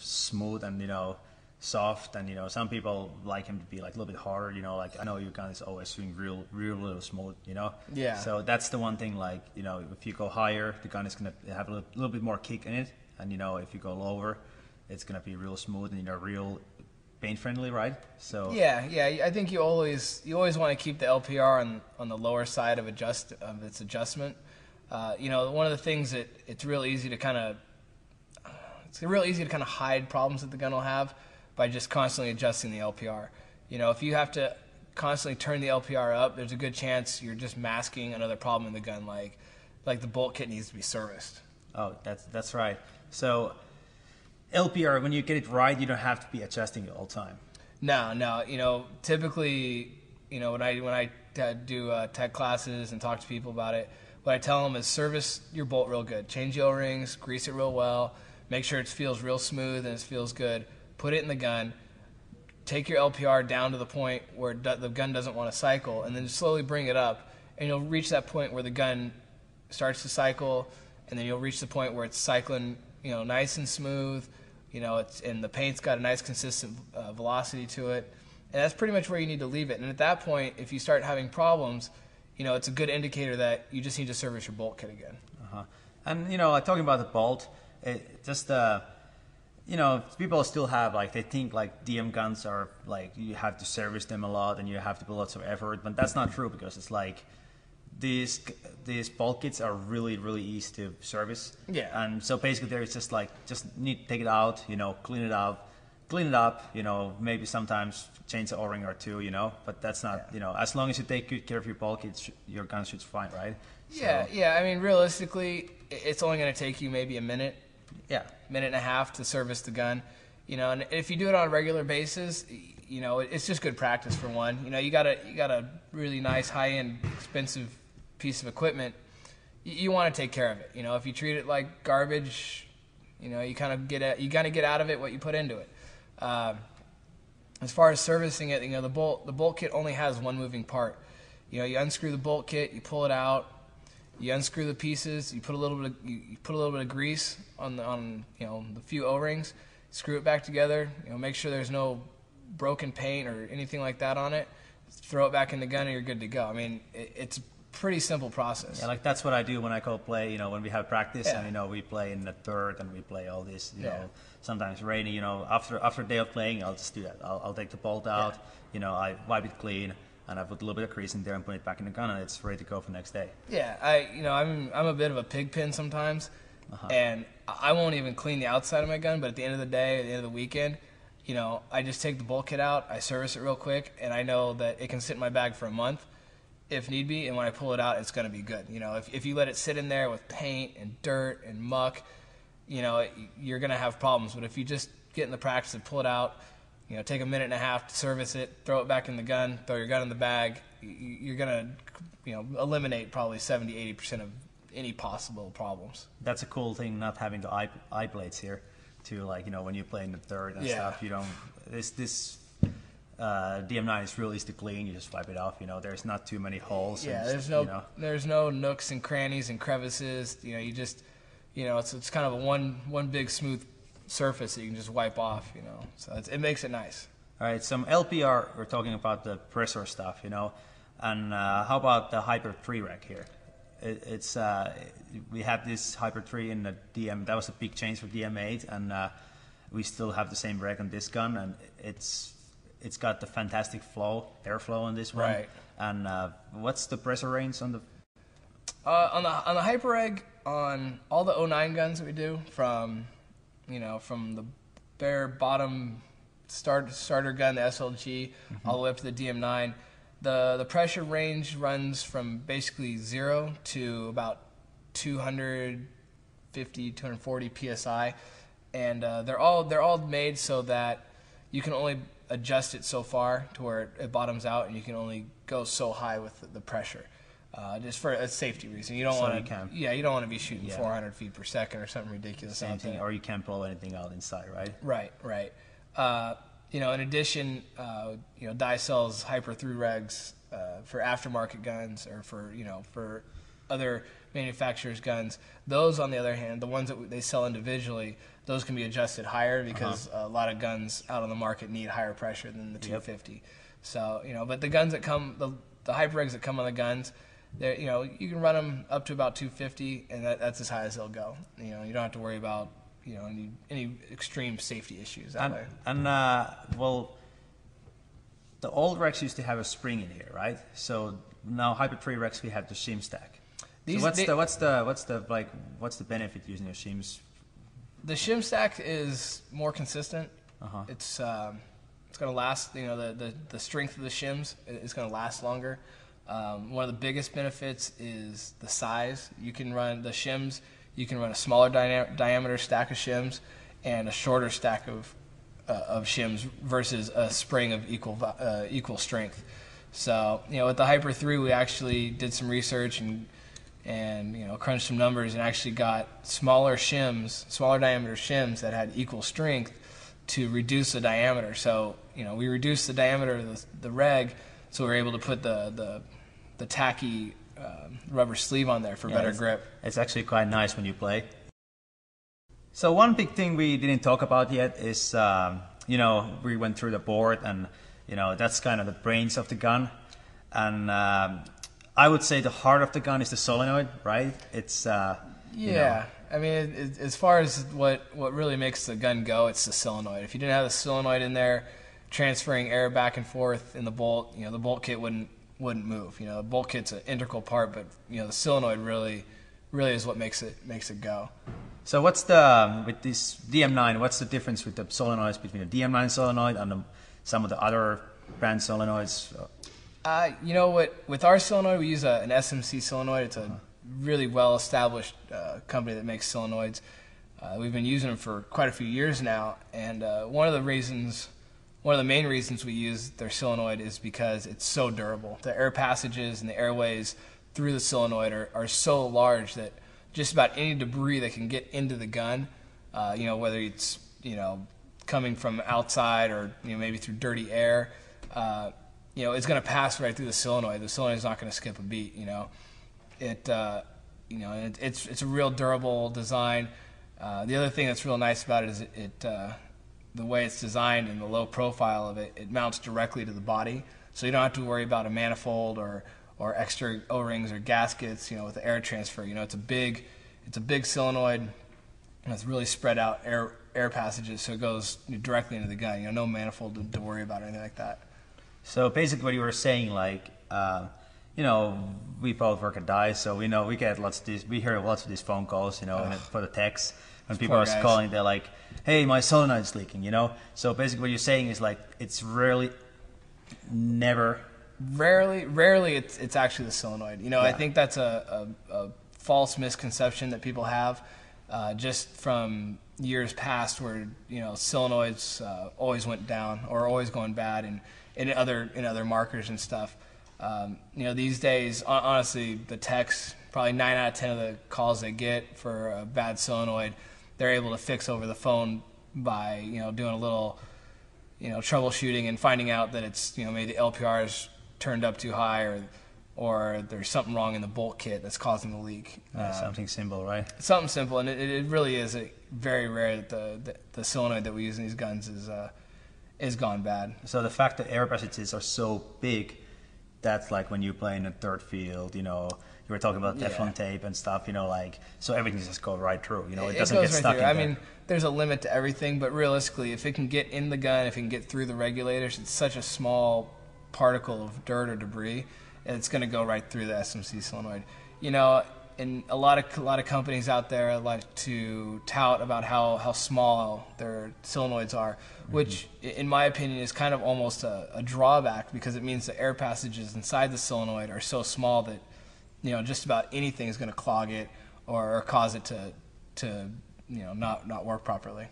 smooth and soft, and some people like him to be like a little bit harder. Like I know your gun is always swing real smooth. Yeah. So that's the one thing. Like if you go higher, the gun is gonna have a little bit more kick in it, and if you go lower, it's gonna be real smooth and real paint friendly, right? So yeah. I think you always want to keep the LPR on the lower side of its adjustment. One of the things that it's real easy to kind of hide problems that the gun will have by just constantly adjusting the LPR. If you have to constantly turn the LPR up, there's a good chance you're just masking another problem in the gun, like the bolt kit needs to be serviced. Oh, that's right. So LPR, when you get it right, you don't have to be adjusting it all the time. No. Typically, when I do tech classes and talk to people about it, what I tell them is service your bolt real good. Change the O-rings, grease it real well, make sure it feels real smooth and it feels good. Put it in the gun, take your LPR down to the point where the gun doesn't want to cycle, and then slowly bring it up, and you'll reach that point where the gun starts to cycle, and then you'll reach the point where it's cycling, nice and smooth, and the paint's got a nice consistent velocity to it, and that's pretty much where you need to leave it. And at that point, if you start having problems, it's a good indicator that you just need to service your bolt kit again. And talking about the bolt, it just people still have they think DM guns are you have to service them a lot and you have to put lots of effort, but that's not true, because it's these bolt kits are really easy to service. Yeah. And so basically there is just need to take it out, clean it up, maybe sometimes change the O-ring or two, but that's not, as long as you take good care of your bolt kits, your gun should be fine, right? Yeah. I mean, realistically, it's only going to take you maybe a minute. Yeah. Minute and a half to service the gun, and if you do it on a regular basis, it's just good practice for one. You got a really nice, high-end, expensive piece of equipment. You want to take care of it. If you treat it like garbage, you kind of get out of it what you put into it. As far as servicing it, the bolt kit only has one moving part. You unscrew the bolt kit, you pull it out. You unscrew the pieces. You put a little bit of grease on the few O-rings. Screw it back together. Make sure there's no broken paint or anything like that on it. Throw it back in the gun, and you're good to go. I mean, it's a pretty simple process. Yeah, that's what I do when I go play. When we have practice, and we play in the third, and we play all this. Sometimes rainy. After a day of playing, I'll just do that. I'll take the bolt out. I wipe it clean. And I put a little bit of grease in there and put it back in the gun, and it's ready to go for the next day. Yeah, I'm a bit of a pig pin sometimes, and I won't even clean the outside of my gun. But at the end of the day, at the end of the weekend, I just take the bolt kit out, I service it real quick, and I know that it can sit in my bag for a month, if need be. And when I pull it out, it's going to be good. If you let it sit in there with paint and dirt and muck, you're going to have problems. But if you just get in the practice and pull it out. Take a minute and a half to service it, throw it back in the gun, throw your gun in the bag. You're going to, eliminate probably 70-80% of any possible problems. That's a cool thing, not having the eye blades here, too. When you play in the third and stuff, you don't. This DM9 is real easy to clean. You just wipe it off. There's not too many holes. Yeah, and, there's no nooks and crannies and crevices. You just, it's kind of a one big smooth surface that you can just wipe off, so it makes it nice. All right, some LPR, we're talking about the pressure stuff, and how about the Hyper 3 rack here? We had this Hyper 3 in the DM, that was a big change for DM8, and we still have the same rack on this gun, and it's got the fantastic airflow on this one. Right. And what's the pressure range on the? On the Hyper Egg, on all the 09 guns that we do, from the bare bottom starter gun, the SLG, all the way up to the DM9, the pressure range runs from basically 0 to about 250, 240 psi, and they're all made so that you can only adjust it so far to where it bottoms out, and you can only go so high with the pressure. Just for a safety reason. You don't want to. Yeah, you don't want to be shooting 400 feet per second or something ridiculous. Same thing, or you can't blow anything out inside, right? Right. In addition, Dye sells Hyper 3 regs for aftermarket guns or for other manufacturers' guns. Those, on the other hand, the ones that they sell individually, those can be adjusted higher because a lot of guns out on the market need higher pressure than the 250. Yep. So, but the guns that come, the HyperRegs that come on the guns, you can run them up to about 250, and that's as high as they'll go. You don't have to worry about any extreme safety issues that way. And well, the old Rex used to have a spring in here, right? So now Hyper 3 Rex, we have the shim stack. So what's the benefit using your shims? The shim stack is more consistent. It's going to last. The strength of the shims is going to last longer. One of the biggest benefits is the size. You can run the shims. You can run a smaller diameter stack of shims and a shorter stack of shims versus a spring of equal strength. So with the Hyper 3, we actually did some research and crunched some numbers and actually got smaller diameter shims that had equal strength to reduce the diameter. So we reduced the diameter of the reg, so we were able to put the tacky rubber sleeve on there for better grip. It's actually quite nice when you play. So one big thing we didn't talk about yet is we went through the board, and that's kind of the brains of the gun, and I would say the heart of the gun is the solenoid, right? It's I mean, as far as what really makes the gun go, it's the solenoid. If you didn't have the solenoid in there, transferring air back and forth in the bolt, the bolt kit wouldn't move. The bolt kit's an integral part, but the solenoid really is what makes it go. So with this DM9, what's the difference with the solenoids between the DM9 solenoid and some of the other brand solenoids? With our solenoid, we use an SMC solenoid. It's a really well-established company that makes solenoids. We've been using them for quite a few years now, and one of the main reasons we use their solenoid is because it's so durable. The air passages and the airways through the solenoid are so large that just about any debris that can get into the gun, whether it's coming from outside or maybe through dirty air, it's going to pass right through the solenoid. The solenoid is not going to skip a beat. It's a real durable design. The other thing that's real nice about it is the way it's designed and the low profile of it. It mounts directly to the body, so you don't have to worry about a manifold or extra O-rings or gaskets. With the air transfer, it's a big solenoid, and it's really spread out air passages, so it goes directly into the gun. No manifold to worry about or anything like that. So basically, what you were saying, we both work at DICE, so we get we hear lots of these phone calls, for the techs. When people are calling, they're like, "Hey, my solenoid's leaking," So basically, what you're saying is it's rarely it's actually the solenoid. I think that's a false misconception that people have, just from years past where solenoids always went down or always going bad, and in other markers and stuff. These days, honestly, the techs, probably 9 out of 10 of the calls they get for a bad solenoid, they're able to fix over the phone by doing a little troubleshooting and finding out that it's maybe the LPR is turned up too high, or there's something wrong in the bolt kit that's causing the leak. Something simple, right? Something simple, and it really is very rare that the solenoid that we use in these guns is gone bad. So the fact that air passages are so big, that's like when you play in a third field, you were talking about Teflon tape and stuff, so everything just goes right through, it doesn't get stuck in there. I mean, there's a limit to everything, but realistically, if it can get in the gun, if it can get through the regulators, it's such a small particle of dirt or debris, and it's going to go right through the SMC solenoid. And a lot of companies out there like to tout about how small their solenoids are, which, in my opinion, is kind of almost a drawback, because it means the air passages inside the solenoid are so small that just about anything is going to clog it or cause it to not work properly.